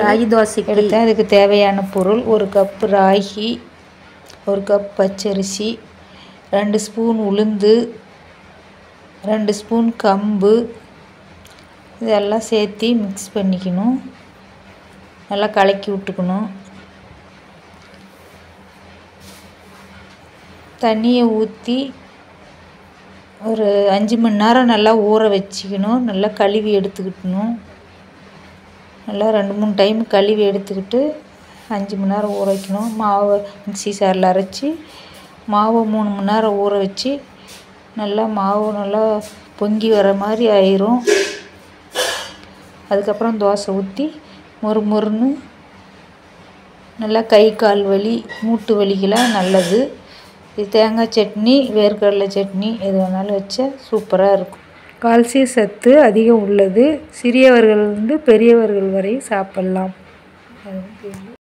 ராகி தோசைக்கு எடுத்தேன். அதுக்கு தேவையான பொருள்: 1 கப் ராகி, 1 கப் பச்சரிசி, 2 ஸ்பூன் உளுந்து, 2 ஸ்பூன் கம்பு. இதெல்லாம் சேர்த்து மிக்ஸ் பண்ணிக்கணும். நல்லா கலக்கி விட்டுக்கணும். தண்ணியை ஊற்றி ஒரு 5 மணி நேரம் நல்லா ஊற வச்சுக்கணும். நல்லா கழுவி எடுத்துக்கிட்டணும். நல்லா 2-3 டைம் கழுவி எடுத்துக்கிட்டு 5 மணி நேரம் ஊற வைக்கணும். மாவை மிக்ஸி சாரில் அரைச்சி மாவை 3 மணி நேரம் ஊற வச்சு நல்லா மாவு நல்லா பொங்கி வர மாதிரி ஆயிரும். அதுக்கப்புறம் தோசை ஊற்றி மொறுமொறுன்னு நல்லா கை கால் வலி மூட்டு வலிக்கெல்லாம் நல்லது. இது தேங்காய் சட்னி, வேர்க்கடலை சட்னி எது வேணாலும் வச்சா சூப்பராக இருக்கும். கால்சிய சத்து அதிகம் உள்ளது. சிறியவர்கள் பெரியவர்கள் வரை சாப்பிட்லாம்.